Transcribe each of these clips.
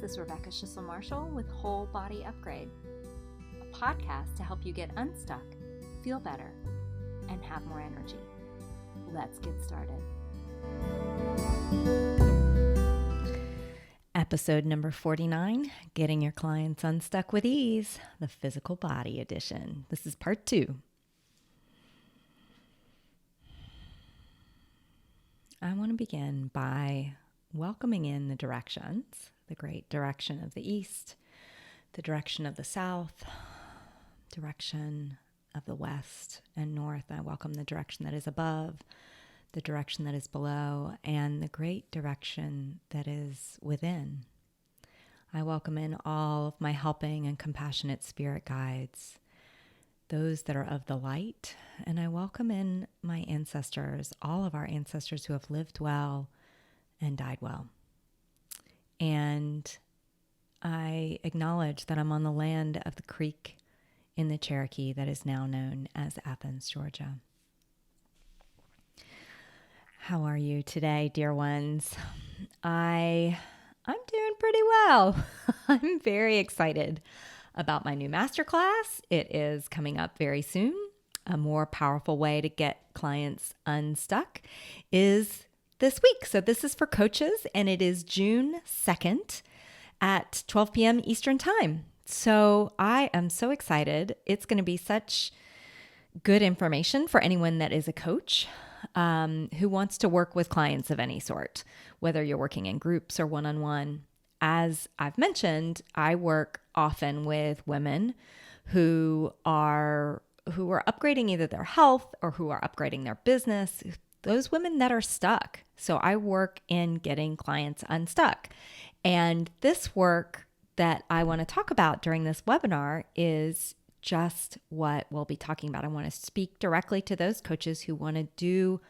is Rebecca Schissel-Marshall with Whole Body Upgrade, a podcast to help you get unstuck, feel better, and have more energy. Let's get started. Episode number 49, Getting Your Clients Unstuck with Ease, the Physical Body Edition. This is part 2. I want to begin by welcoming in the directions, the great direction of the East, the direction of the South, direction of the West and North. I welcome the direction that is above, the direction that is below, and the great direction that is within. I welcome in all of my helping and compassionate spirit guides, those that are of the light, and I welcome in my ancestors, all of our ancestors who have lived well and died well. And I acknowledge that I'm on the land of the creek in the Cherokee that is now known as Athens, Georgia. How are you today, dear ones? I'm doing pretty well. I'm very excited about my new masterclass. It is coming up very soon. A more powerful way to get clients unstuck is this week. So this is for coaches, and it is June 2nd at 12 p.m. Eastern Time. So I am so excited. It's going to be such good information for anyone that is a coach who wants to work with clients of any sort, whether you're working in groups or one-on-one. As I've mentioned, I work often with women who are upgrading either their health or who are upgrading their business, those women that are stuck. So I work in getting clients unstuck. And this work that I want to talk about during this webinar is just what we'll be talking about. I want to speak directly to those coaches who want to do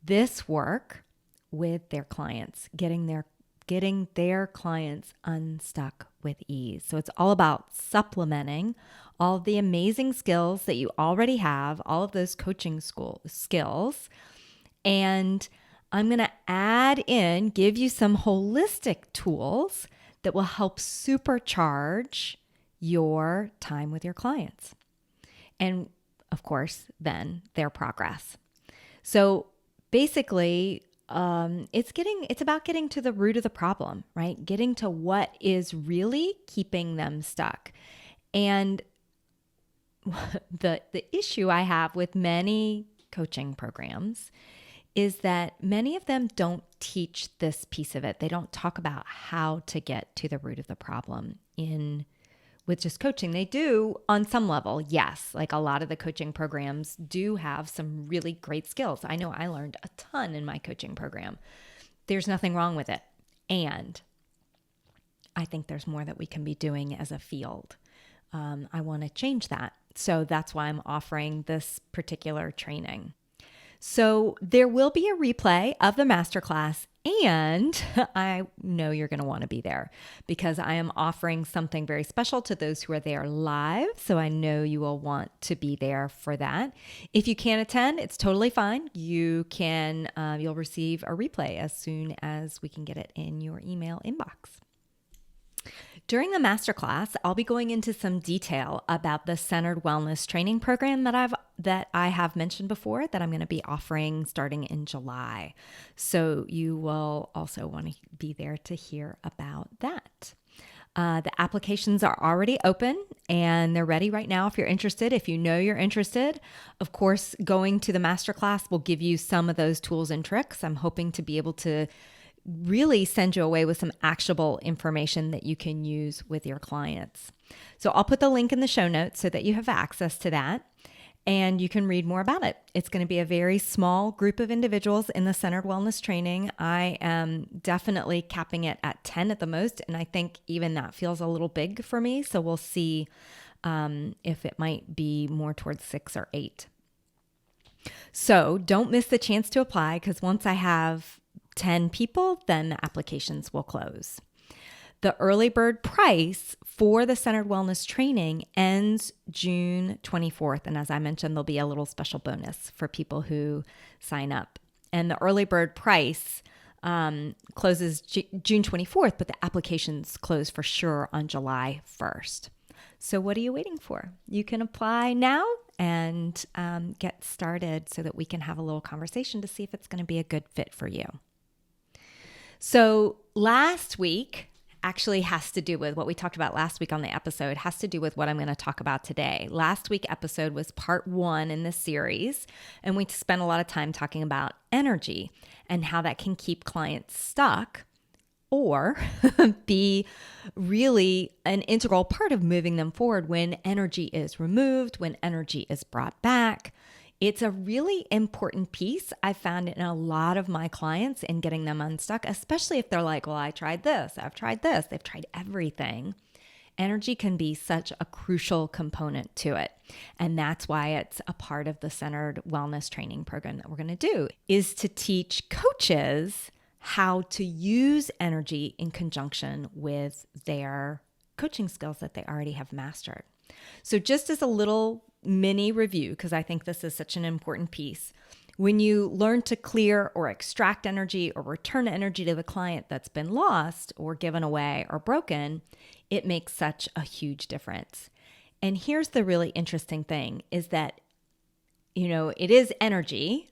this work with their clients, getting their clients unstuck with ease. So it's all about supplementing all of the amazing skills that you already have, all of those coaching skills. And I'm going to give you some holistic tools that will help supercharge your time with your clients. And of course, then their progress. So basically, it's about getting to the root of the problem, right? Getting to what is really keeping them stuck. And the issue I have with many coaching programs is that many of them don't teach this piece of it. They don't talk about how to get to the root of the problem with just coaching. They do on some level, yes. Like a lot of the coaching programs do have some really great skills. I know I learned a ton in my coaching program. There's nothing wrong with it. And I think there's more that we can be doing as a field. I want to change that. So that's why I'm offering this particular training. So there will be a replay of the masterclass, and I know you're going to want to be there because I am offering something very special to those who are there live. So I know you will want to be there for that. If you can't attend, it's totally fine. You'll receive a replay as soon as we can get it in your email inbox. During the masterclass, I'll be going into some detail about the Centered Wellness Training Program that I have mentioned before that I'm going to be offering starting in July. So you will also want to be there to hear about that. The applications are already open and they're ready right now if you're interested. If you know you're interested, of course, going to the masterclass will give you some of those tools and tricks. I'm hoping to be able to really send you away with some actionable information that you can use with your clients. So I'll put the link in the show notes so that you have access to that and you can read more about it. It's going to be a very small group of individuals in the Centered Wellness Training. I am definitely capping it at 10 at the most, and I think even that feels a little big for me. So we'll see if it might be more towards 6 or 8. So don't miss the chance to apply because once I have 10 people, then the applications will close. The early bird price for the Centered Wellness Training ends June 24th. And as I mentioned, there'll be a little special bonus for people who sign up. And the early bird price closes June 24th, but the applications close for sure on July 1st. So what are you waiting for? You can apply now and get started so that we can have a little conversation to see if it's going to be a good fit for you. So last week actually has to do with what we talked about last week on the episode, has to do with what I'm going to talk about today. Last week's episode was part 1 in this series, and we spent a lot of time talking about energy and how that can keep clients stuck or be really an integral part of moving them forward when energy is removed, when energy is brought back. It's a really important piece I found in a lot of my clients in getting them unstuck, especially if they're like, well, I tried this, I've tried this, they've tried everything. Energy can be such a crucial component to it. And that's why it's a part of the Centered Wellness Training program that we're going to do, is to teach coaches how to use energy in conjunction with their coaching skills that they already have mastered. So just as a little mini review, because I think this is such an important piece, when you learn to clear or extract energy or return energy to the client that's been lost or given away or broken, it makes such a huge difference. And here's the really interesting thing is that, it is energy,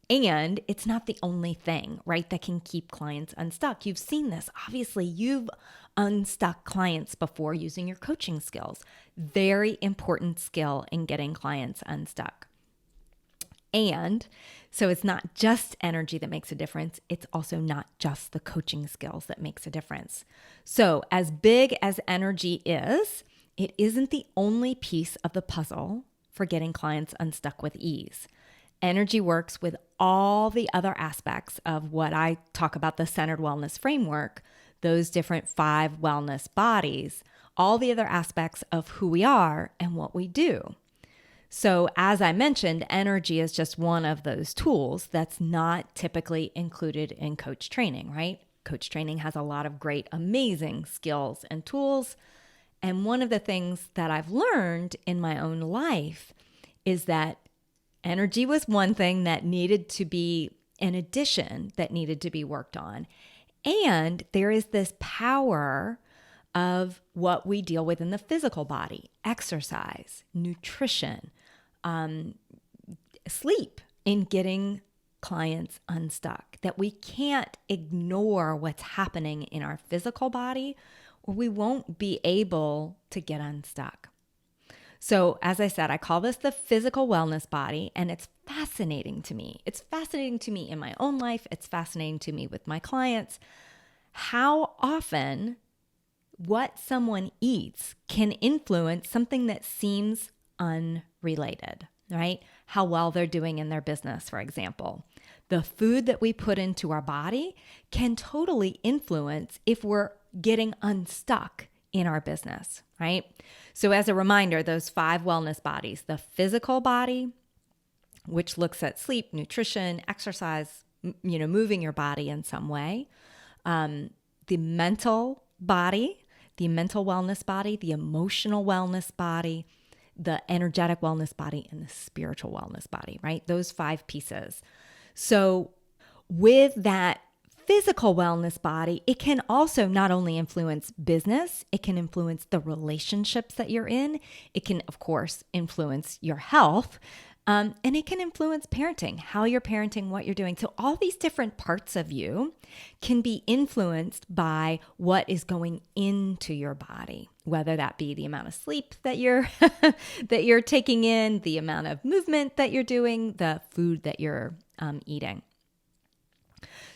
and it's not the only thing, right, that can keep clients unstuck. You've seen this. Obviously, you've unstuck clients before using your coaching skills. Very important skill in getting clients unstuck. And so it's not just energy that makes a difference. It's also not just the coaching skills that makes a difference. So as big as energy is, it isn't the only piece of the puzzle for getting clients unstuck with ease. Energy works with all the other aspects of what I talk about, the Centered Wellness Framework, those different 5 wellness bodies, all the other aspects of who we are and what we do. So as I mentioned, energy is just one of those tools that's not typically included in coach training, right? Coach training has a lot of great, amazing skills and tools. And one of the things that I've learned in my own life is that energy was one thing that needed to be an addition that needed to be worked on. And there is this power of what we deal with in the physical body, exercise, nutrition, sleep, in getting clients unstuck, that we can't ignore what's happening in our physical body or we won't be able to get unstuck. So as I said, I call this the physical wellness body, and it's fascinating to me. It's fascinating to me in my own life. It's fascinating to me with my clients. How often what someone eats can influence something that seems unrelated, right? How well they're doing in their business, for example. The food that we put into our body can totally influence if we're getting unstuck in our business, right? So as a reminder, those 5 wellness bodies, the physical body, which looks at sleep, nutrition, exercise, moving your body in some way, the mental body, the mental wellness body, the emotional wellness body, the energetic wellness body, and the spiritual wellness body, right? Those 5 pieces. So with that physical wellness body, it can also not only influence business, it can influence the relationships that you're in. It can, of course, influence your health. And it can influence parenting, how you're parenting, what you're doing. So all these different parts of you can be influenced by what is going into your body, whether that be the amount of sleep that you're that you're taking in, the amount of movement that you're doing, the food that you're eating.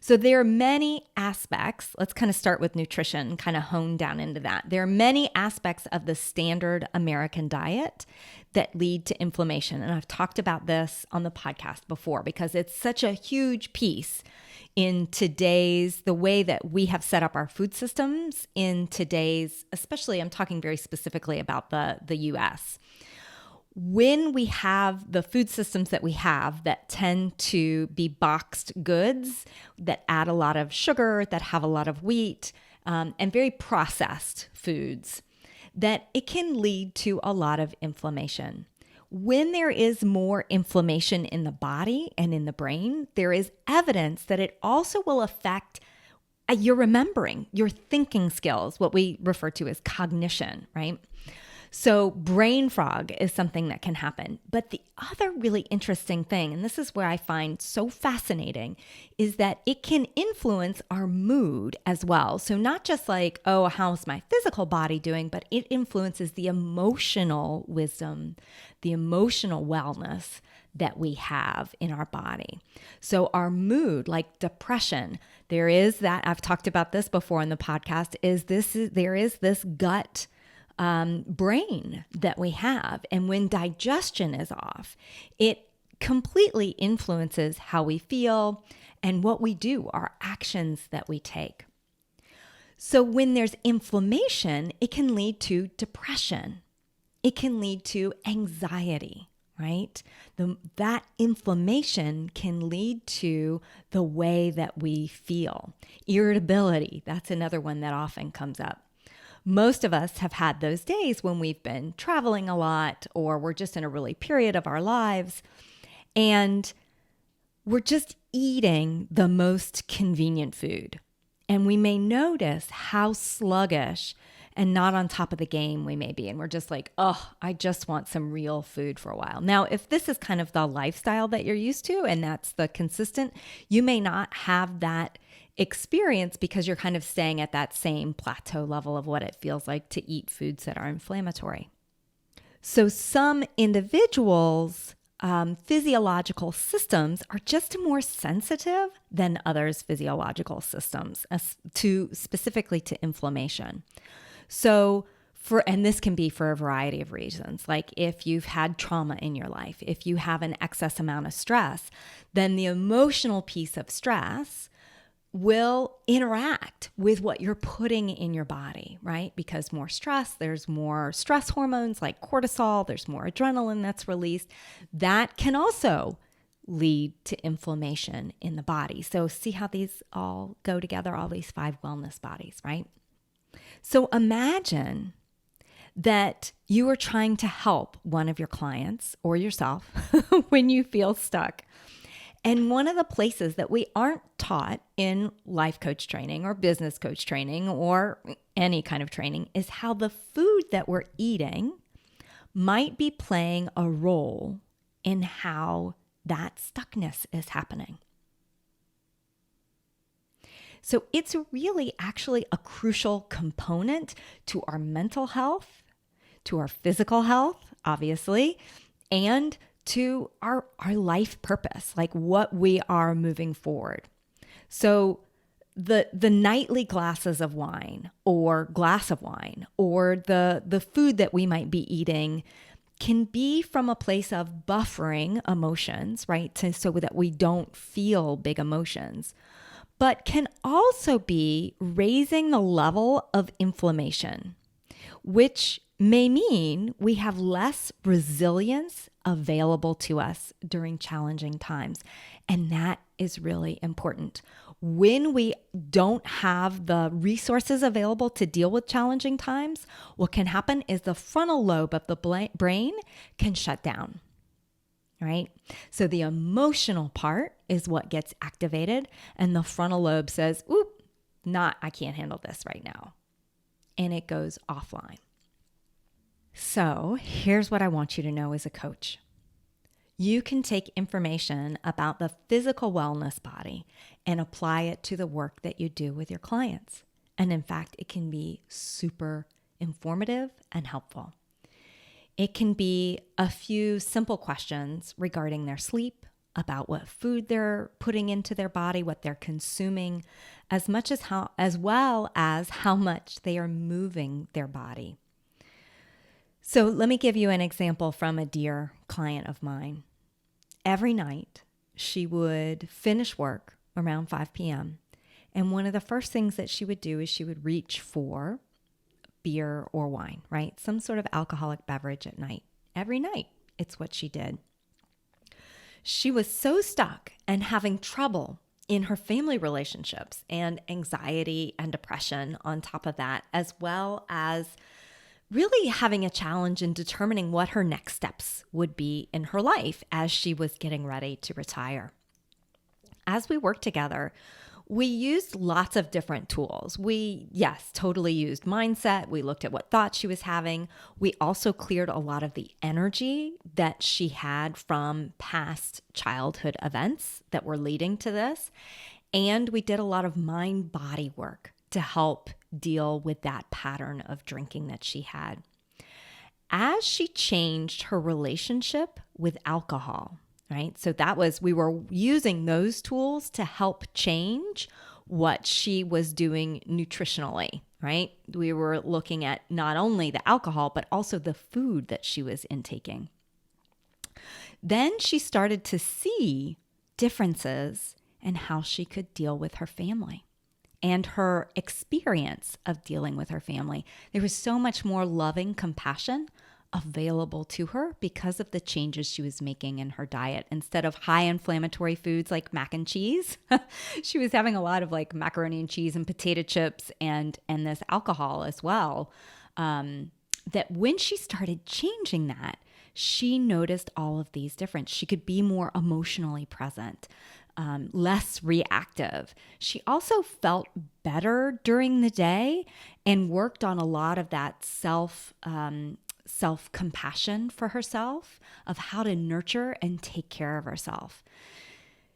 So there are many aspects. Let's kind of start with nutrition, kind of hone down into that. There are many aspects of the standard American diet that lead to inflammation. And I've talked about this on the podcast before because it's such a huge piece in today's, the way that we have set up our food systems in today's, especially I'm talking very specifically about the US. When we have the food systems that we have that tend to be boxed goods, that add a lot of sugar, that have a lot of wheat, and very processed foods, that it can lead to a lot of inflammation. when there is more inflammation in the body and in the brain, there is evidence that it also will affect your remembering, your thinking skills, what we refer to as cognition, right? So brain fog is something that can happen. But the other really interesting thing, and this is where I find so fascinating, is that it can influence our mood as well. So not just like, oh, how's my physical body doing, but it influences the emotional wisdom, the emotional wellness that we have in our body. So our mood, like depression, there is that, I've talked about this before in the podcast, there is this gut brain that we have. And when digestion is off, it completely influences how we feel and what we do, our actions that we take. So when there's inflammation, it can lead to depression. It can lead to anxiety, right? That inflammation can lead to the way that we feel. Irritability, that's another one that often comes up. Most of us have had those days when we've been traveling a lot or we're just in a really period of our lives and we're just eating the most convenient food. And we may notice how sluggish and not on top of the game we may be. And we're just like, oh, I just want some real food for a while. Now, if this is kind of the lifestyle that you're used to and that's the consistent, you may not have that experience because you're kind of staying at that same plateau level of what it feels like to eat foods that are inflammatory. So some individuals' physiological systems are just more sensitive than others' physiological systems specifically to inflammation. So and this can be for a variety of reasons. Like if you've had trauma in your life, if you have an excess amount of stress, then the emotional piece of stress will interact with what you're putting in your body, right? Because more stress, there's more stress hormones like cortisol, there's more adrenaline that's released. That can also lead to inflammation in the body. So see how these all go together, all these 5 wellness bodies, right? So imagine that you are trying to help one of your clients or yourself when you feel stuck. And one of the places that we aren't taught in life coach training or business coach training or any kind of training is how the food that we're eating might be playing a role in how that stuckness is happening. So it's really actually a crucial component to our mental health, to our physical health, obviously, and to our life purpose, like what we are moving forward. So the nightly glasses of wine or glass of wine or the food that we might be eating can be from a place of buffering emotions, right? So that we don't feel big emotions, but can also be raising the level of inflammation, which may mean we have less resilience available to us during challenging times. And that is really important. When we don't have the resources available to deal with challenging times, what can happen is the frontal lobe of the brain can shut down, right? So the emotional part is what gets activated, and the frontal lobe says, oop, I can't handle this right now. And it goes offline. So here's what I want you to know as a coach. You can take information about the physical wellness body and apply it to the work that you do with your clients. And in fact, it can be super informative and helpful. It can be a few simple questions regarding their sleep, about what food they're putting into their body, what they're consuming, as well as how much they are moving their body. So let me give you an example from a dear client of mine. Every night, she would finish work around 5 p.m. And one of the first things that she would do is she would reach for beer or wine, right? Some sort of alcoholic beverage at night. Every night, it's what she did. She was so stuck and having trouble in her family relationships and anxiety and depression on top of that, as well as really having a challenge in determining what her next steps would be in her life as she was getting ready to retire. As we worked together, we used lots of different tools. We, yes, totally used mindset. We looked at what thoughts she was having. We also cleared a lot of the energy that she had from past childhood events that were leading to this. And we did a lot of mind-body work to help deal with that pattern of drinking that she had. As she changed her relationship with alcohol, right? So we were using those tools to help change what she was doing nutritionally, right? We were looking at not only the alcohol, but also the food that she was intaking. Then she started to see differences in how she could deal with her family and her experience of dealing with her family. There was so much more loving compassion available to her because of the changes she was making in her diet. Instead of high inflammatory foods like mac and cheese, she was having a lot of like macaroni and cheese and potato chips and this alcohol as well. That when she started changing that, she noticed all of these differences. She could be more emotionally present, less reactive. She also felt better during the day and worked on a lot of that self-compassion for herself, of how to nurture and take care of herself.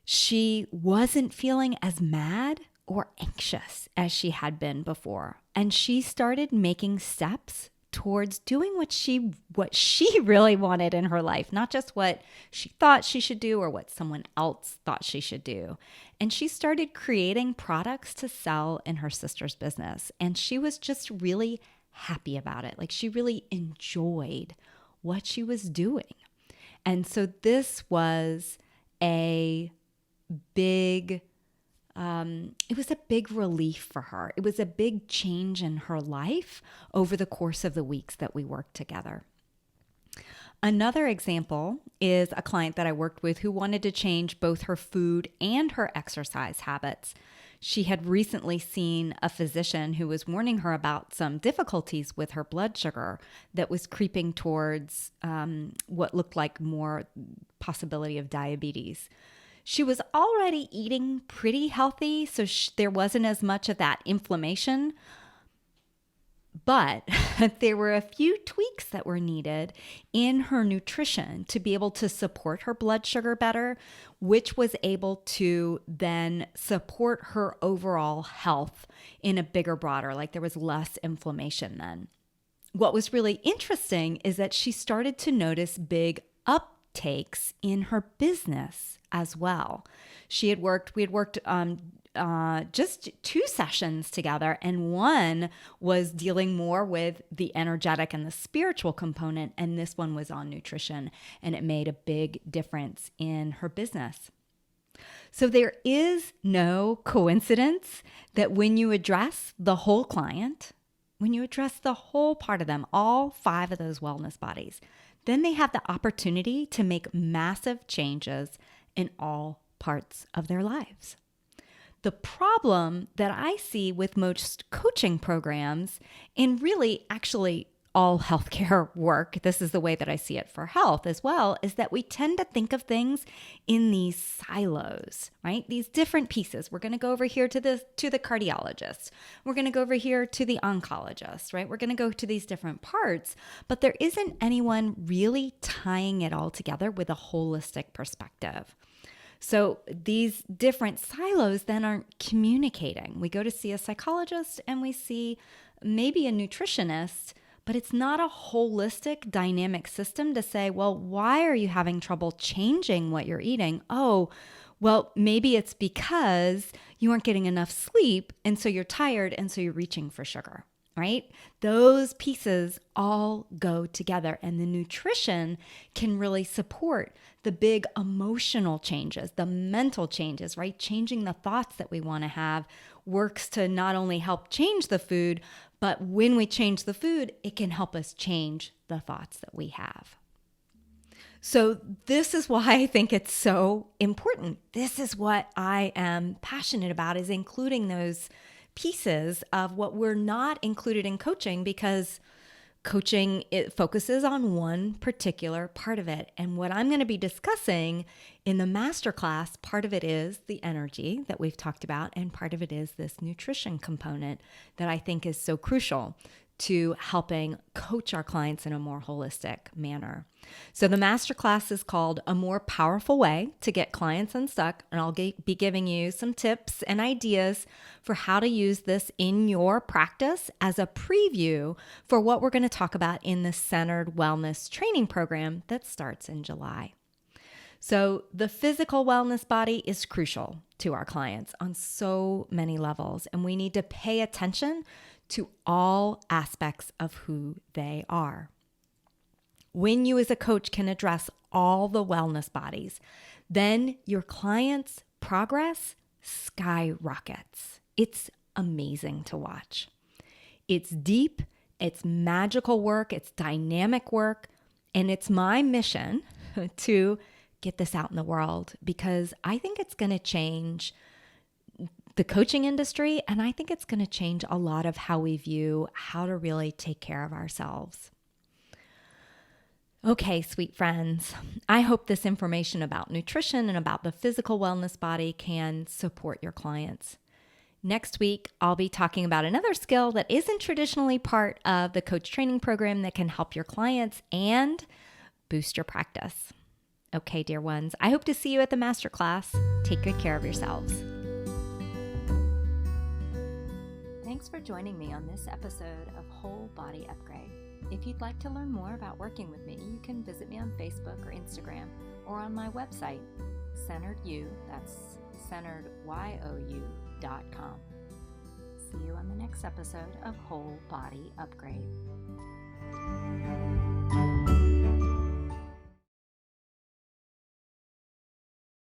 She wasn't feeling as mad or anxious as she had been before. And she started making steps towards doing what she really wanted in her life, not just what she thought she should do or what someone else thought she should do. And she started creating products to sell in her sister's business. And she was just really happy about it. Like, she really enjoyed what she was doing. And so this was a big it was a big relief for her. It was a big change in her life over the course of the weeks that we worked together. Another example is a client that I worked with who wanted to change both her food and her exercise habits. She had recently seen a physician who was warning her about some difficulties with her blood sugar that was creeping towards what looked like more possibility of diabetes. She was already eating pretty healthy, so there wasn't as much of that inflammation. But there were a few tweaks that were needed in her nutrition to be able to support her blood sugar better, which was able to then support her overall health in a bigger, broader, like there was less inflammation then. What was really interesting is that she started to notice big uptakes in her business as well. We had worked just 2 sessions together, and one was dealing more with the energetic and the spiritual component, and this one was on nutrition, and it made a big difference in her business. So there is no coincidence that when you address the whole client, when you address the whole part of them, all 5 of those wellness bodies, then they have the opportunity to make massive changes in all parts of their lives. The problem that I see with most coaching programs, and really actually all healthcare work, this is the way that I see it for health as well, is that we tend to think of things in these silos, right? These different pieces. We're going to go over here to the cardiologist. We're going to go over here to the oncologist, right? We're going to go to these different parts, but there isn't anyone really tying it all together with a holistic perspective. So these different silos then aren't communicating. We go to see a psychologist and we see maybe a nutritionist, but it's not a holistic dynamic system to say, well, why are you having trouble changing what you're eating? Oh, well, maybe it's because you aren't getting enough sleep, and so you're tired, and so you're reaching for sugar, right? Those pieces all go together, and the nutrition can really support the big emotional changes, the mental changes, right? Changing the thoughts that we want to have works to not only help change the food, but when we change the food, it can help us change the thoughts that we have. So this is why I think it's so important. This is what I am passionate about, is including those pieces of what we're not included in coaching, because Coaching, it focuses on one particular part of it. And what I'm going to be discussing in the masterclass, part of it is the energy that we've talked about, and part of it is this nutrition component that I think is so crucial to helping coach our clients in a more holistic manner. So the masterclass is called A More Powerful Way to Get Clients Unstuck, and I'll be giving you some tips and ideas for how to use this in your practice as a preview for what we're going to talk about in the Centered Wellness Training Program that starts in July. So the physical wellness body is crucial to our clients on so many levels, and we need to pay attention to all aspects of who they are. When you as a coach can address all the wellness bodies, then your clients' progress skyrockets. It's amazing to watch. It's deep, it's magical work, it's dynamic work, and it's my mission to get this out in the world because I think it's going to change the coaching industry, and I think it's going to change a lot of how we view how to really take care of ourselves. Okay, sweet friends, I hope this information about nutrition and about the physical wellness body can support your clients. Next week, I'll be talking about another skill that isn't traditionally part of the coach training program that can help your clients and boost your practice. Okay, dear ones, I hope to see you at the masterclass. Take good care of yourselves. Thanks for joining me on this episode of Whole Body Upgrade. If you'd like to learn more about working with me, you can visit me on Facebook or Instagram or on my website, CenteredYou, that's CenteredYou.com. See you on the next episode of Whole Body Upgrade.